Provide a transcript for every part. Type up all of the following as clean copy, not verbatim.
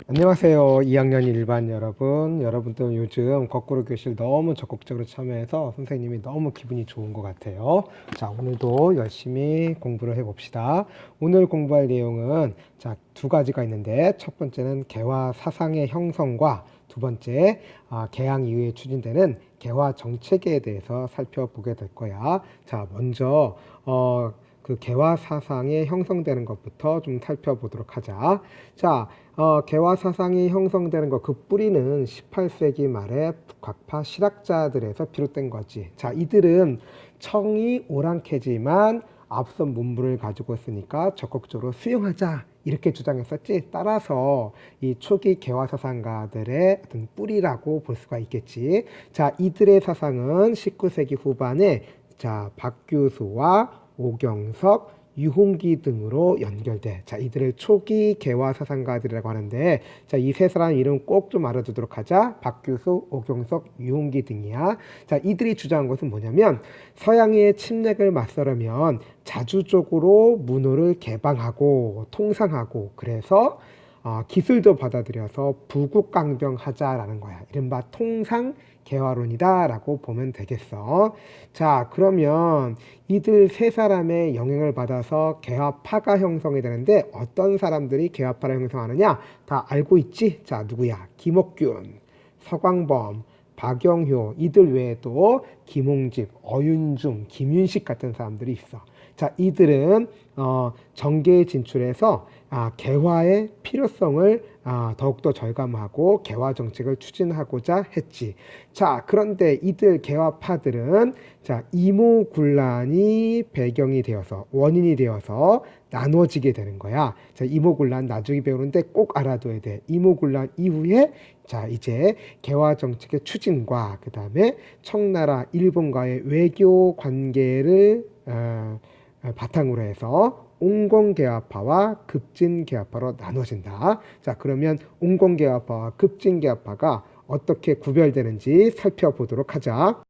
안녕하세요. 2학년 일반 여러분. 여러분들 요즘 거꾸로 교실 너무 적극적으로 참여해서 선생님이 너무 기분이 좋은 것 같아요. 자, 오늘도 열심히 공부를 해봅시다. 오늘 공부할 내용은 두 가지가 있는데 첫 번째는 개화 사상의 형성과 두 번째, 개항 이후에 추진되는 개화 정책에 대해서 살펴보게 될 거야. 자, 먼저 그 개화 사상이 형성되는 것부터 좀 살펴보도록 하자. 자, 개화 사상이 형성되는 것, 그 뿌리는 18세기 말에 북학파 실학자들에서 비롯된 거지. 자, 이들은 청이 오랑캐지만 앞선 문부를 가지고 있으니까 적극적으로 수용하자 이렇게 주장했었지. 따라서 이 초기 개화 사상가들의 어떤 뿌리라고 볼 수가 있겠지. 자, 이들의 사상은 19세기 후반에 박규수와 오경석, 유홍기 등으로 연결돼. 자, 이들을 초기 개화 사상가들이라고 하는데, 자, 이 세 사람 이름 꼭 좀 알아두도록 하자. 박규수, 오경석, 유홍기 등이야. 자, 이들이 주장한 것은 뭐냐면 서양의 침략을 맞서려면 자주적으로 문호를 개방하고 통상하고, 그래서 기술도 받아들여서 부국강병하자라는 거야. 이른바 통상 개화론이다라고 보면 되겠어. 자, 그러면 이들 세 사람의 영향을 받아서 개화파가 형성이 되는데 어떤 사람들이 개화파를 형성하느냐? 다 알고 있지? 자, 누구야? 김옥균, 서광범, 박영효, 이들 외에도 김홍집, 어윤중, 김윤식 같은 사람들이 있어. 자, 이들은 정계에 진출해서 개화의 필요성을 더욱더 절감하고 개화 정책을 추진하고자 했지. 자, 그런데 이들 개화파들은 이모군란이 배경이 되어서 원인이 되어서 나눠지게 되는 거야. 자, 이모군란 나중에 배우는데 꼭 알아둬야 돼. 이모군란 이후에 이제 개화 정책의 추진과 그 다음에 청나라 일본과의 외교 관계를 바탕으로 해서 옹공개화파와 급진개화파로 나눠진다. 자, 그러면 옹공개화파와 급진개화파가 어떻게 구별되는지 살펴보도록 하자.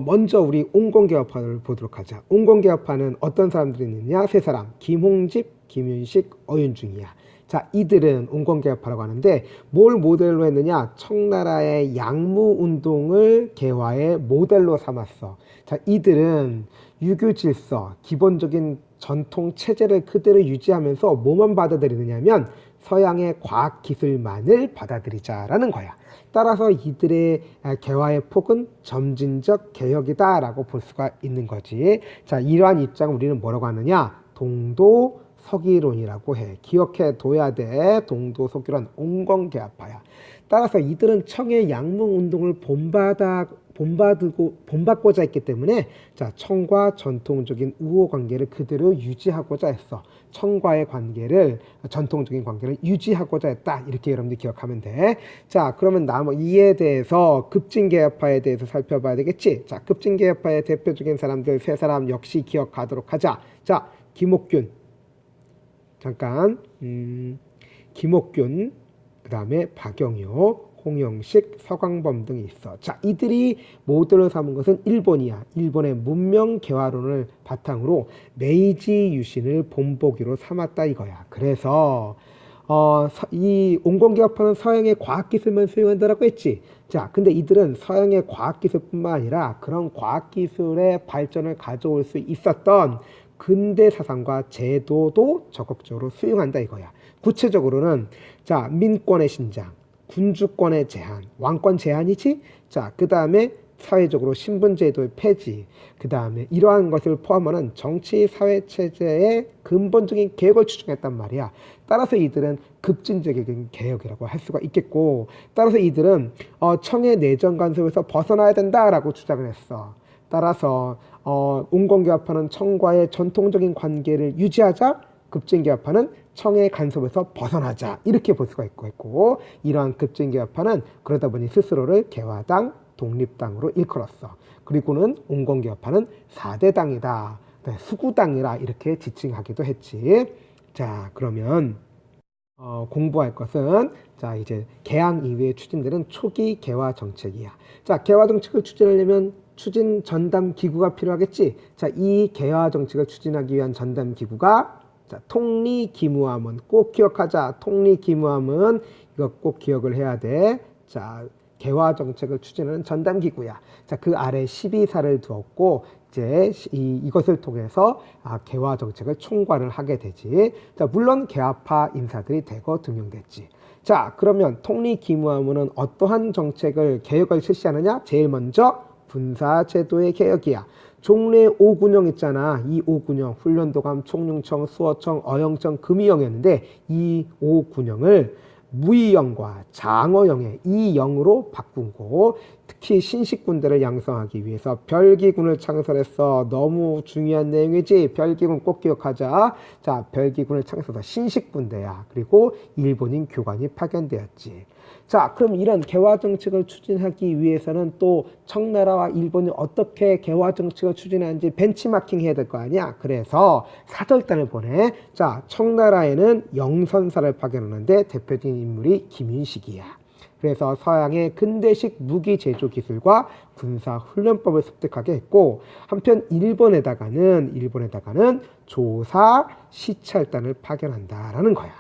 먼저 우리 옹공개화파를 보도록 하자. 옹공개화파는 어떤 사람들이 있느냐? 세 사람. 김홍집, 김윤식, 어윤중이야. 자, 이들은 옹공개화파라고 하는데 뭘 모델로 했느냐? 청나라의 양무운동을 개화의 모델로 삼았어. 자, 이들은 유교 질서, 기본적인 전통 체제를 그대로 유지하면서 뭐만 받아들이느냐면 서양의 과학 기술만을 받아들이자라는 거야. 따라서 이들의 개화의 폭은 점진적 개혁이다라고 볼 수가 있는 거지. 자, 이러한 입장을 우리는 뭐라고 하느냐? 동도 서기론이라고 해. 기억해 둬야 돼. 동도 서기론 옹공개화파야. 따라서 이들은 청의 양몽운동을 본받고자 했기 때문에 청과 전통적인 우호 관계를 그대로 유지하고자 했어. 청과의 관계를 전통적인 관계를 유지하고자 했다. 이렇게 여러분들 기억하면 돼. 자, 그러면 이에 대해서 급진개혁파에 대해서 살펴봐야 되겠지. 자, 급진개혁파의 대표적인 사람들 세 사람 역시 기억하도록 하자. 자, 김옥균 잠깐 김옥균 그 다음에 박영효, 홍영식, 서광범 등이 있어. 자, 이들이 모델로 삼은 것은 일본이야. 일본의 문명 개화론을 바탕으로 메이지 유신을 본보기로 삼았다 이거야. 그래서 이 옹공개혁파는 서양의 과학기술만 수용한다라고 했지. 자, 근데 이들은 서양의 과학기술뿐만 아니라 그런 과학기술의 발전을 가져올 수 있었던 근대 사상과 제도도 적극적으로 수용한다 이거야. 구체적으로는 민권의 신장, 군주권의 제한, 왕권 제한이지. 자, 그 다음에 사회적으로 신분제도의 폐지, 그 다음에 이러한 것을 포함하는 정치 사회 체제의 근본적인 개혁을 추진했단 말이야. 따라서 이들은 급진적인 개혁이라고 할 수가 있겠고, 따라서 이들은 청의 내정 간섭에서 벗어나야 된다라고 주장을 했어. 따라서 옹공개혁파는 청과의 전통적인 관계를 유지하자, 급진개혁파는 청의 간섭에서 벗어나자 이렇게 볼 수가 있고 이러한 급진개혁파는 그러다 보니 스스로를 개화당, 독립당으로 일컬었어. 그리고는 옹공개혁파는 4대 당이다, 수구당이라 이렇게 지칭하기도 했지. 자, 그러면 공부할 것은 이제 개항 이후에 추진되는 초기 개화 정책이야. 자, 개화 정책을 추진하려면 추진 전담 기구가 필요하겠지. 자, 이 개화 정책을 추진하기 위한 전담 기구가 자, 통리기무함은 꼭 기억하자. 통리기무함은 이거 꼭 기억을 해야 돼. 자, 개화 정책을 추진하는 전담기구야. 자, 그 아래 12사를 두었고 이제 이것을 통해서 개화 정책을 총괄을 하게 되지. 자, 물론 개화파 인사들이 대거 등용됐지. 자, 그러면 통리기무함은 어떠한 정책을 개혁을 실시하느냐? 제일 먼저 군사제도의 개혁이야. 종래 5군형 있잖아. 이 5군형 훈련도감, 총융청, 수어청, 어영청, 금이형이었는데 이 5군형을 무의형과 장어형의 이형으로 바꾼 거. 특히 신식군대를 양성하기 위해서 별기군을 창설했어. 너무 중요한 내용이지. 별기군 꼭 기억하자. 자, 별기군을 창설해서 신식군대야. 그리고 일본인 교관이 파견되었지. 자, 그럼 이런 개화 정책을 추진하기 위해서는 또 청나라와 일본이 어떻게 개화 정책을 추진하는지 벤치마킹 해야 될 거 아니야. 그래서 사절단을 보내. 자, 청나라에는 영선사를 파견하는데 대표적인 인물이 김윤식이야. 그래서 서양의 근대식 무기 제조 기술과 군사 훈련법을 습득하게 했고, 한편 일본에다가는 조사 시찰단을 파견한다라는 거야.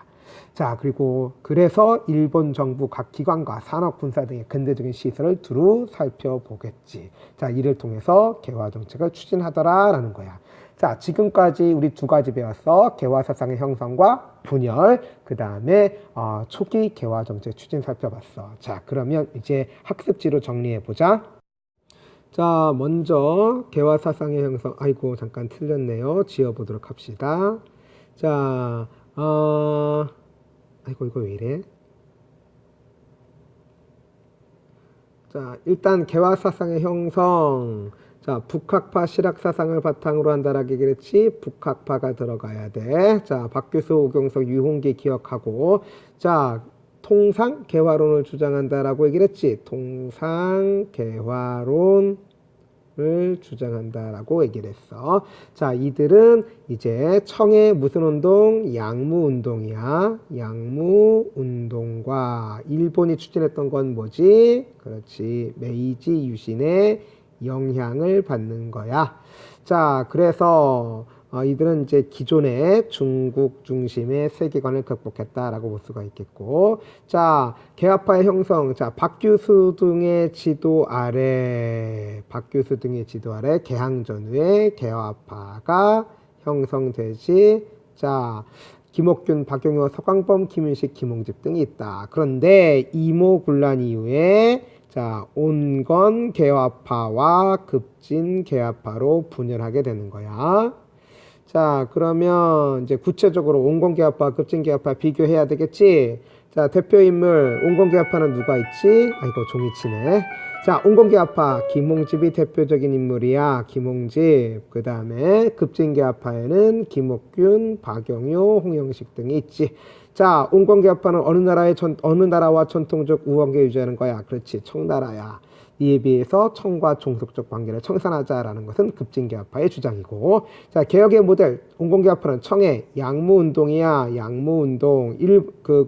자, 그리고 그래서 일본 정부 각 기관과 산업, 군사 등의 근대적인 시설을 두루 살펴보겠지. 자, 이를 통해서 개화 정책을 추진하더라라는 거야. 자, 지금까지 우리 두 가지 배웠어. 개화 사상의 형성과 분열, 그 다음에 초기 개화 정책 추진 살펴봤어. 자, 그러면 이제 학습지로 정리해보자. 자, 먼저 개화 사상의 형성, 아이고 잠깐 틀렸네요. 지워보도록 합시다. 자, 아이고 이거 왜 이래? 자, 일단 개화 사상의 형성. 자, 북학파 실학사상을 바탕으로 한다라고 얘기했지. 북학파가 들어가야 돼. 자, 박규수, 오경석, 유홍기 기억하고. 자, 통상 개화론을 주장한다라고 얘기를 했지. 통상 개화론을 주장한다라고 얘기를 했어. 자, 이들은 이제 청의 무슨 운동? 양무운동이야. 양무운동과 일본이 추진했던 건 뭐지? 그렇지. 메이지 유신의 영향을 받는 거야. 자, 그래서 이들은 이제 기존의 중국 중심의 세계관을 극복했다라고 볼 수가 있겠고, 자, 개화파의 형성. 자, 박규수 등의 지도 아래 개항전후에 개화파가 형성되지. 자, 김옥균, 박용효, 서광범, 김윤식, 김홍집 등이 있다. 그런데 이모군란 이후에 자, 온건 개화파와 급진 개화파로 분열하게 되는 거야. 자, 그러면 이제 구체적으로 온건 개화파, 급진 개화파 비교해야 되겠지? 자, 대표 인물, 온건 개화파는 누가 있지? 아이고, 종이 치네. 자, 온건 개화파, 김홍집이 대표적인 인물이야. 김홍집. 그 다음에 급진 개화파에는 김옥균, 박영효, 홍영식 등이 있지. 자, 온건개화파는 어느 나라와 전통적 우원계 유지하는 거야? 그렇지, 청나라야. 이에 비해서 청과 종속적 관계를 청산하자라는 것은 급진개화파의 주장이고, 자, 개혁의 모델 온건개화파는 청의 양무운동이야. 양무운동.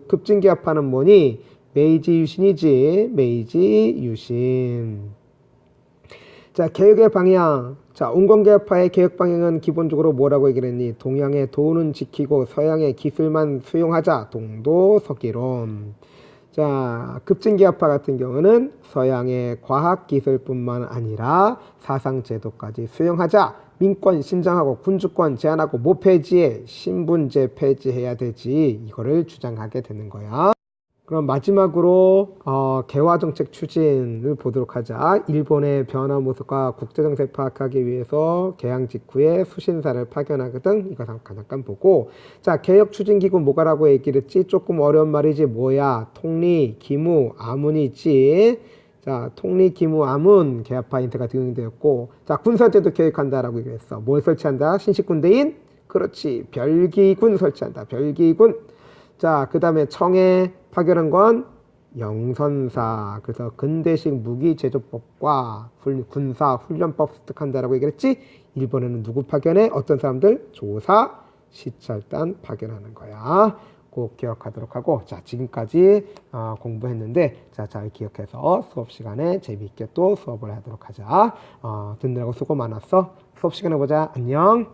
급진개화파는 뭐니? 메이지 유신이지. 메이지 유신. 자, 개혁의 방향. 자, 온건개혁파의 개혁 방향은 기본적으로 뭐라고 얘기를 했니? 동양의 도는 지키고 서양의 기술만 수용하자. 동도서기론. 자, 급진개혁파 같은 경우는 서양의 과학기술뿐만 아니라 사상제도까지 수용하자. 민권 신장하고 군주권 제한하고 뭐 폐지해? 신분제 폐지해야 되지. 이거를 주장하게 되는 거야. 그럼 마지막으로 개화정책 추진을 보도록 하자. 일본의 변화 모습과 국제정책 파악하기 위해서 개항 직후에 수신사를 파견하거든. 이거 잠깐 보고, 자, 개혁 추진기구 뭐가라고 얘기를 했지? 조금 어려운 말이지. 뭐야? 통리, 기무, 아문이 있지. 자, 통리, 기무, 아문 개화파 인태가 등용되었고, 자, 군사제도 개혁한다라고 얘기했어. 뭘 설치한다? 신식군대인? 그렇지, 별기군 설치한다. 별기군. 자, 그 다음에 청에 파견한 건 영선사. 그래서 근대식 무기 제조법과 군사 훈련법 습득한다라고 얘기했지. 일본에는 누구 파견해? 어떤 사람들? 조사 시찰단 파견하는 거야. 꼭 기억하도록 하고, 자, 지금까지 공부했는데, 자, 잘 기억해서 수업 시간에 재미있게 또 수업을 하도록 하자. 듣느라고 수고 많았어. 수업 시간에 보자. 안녕.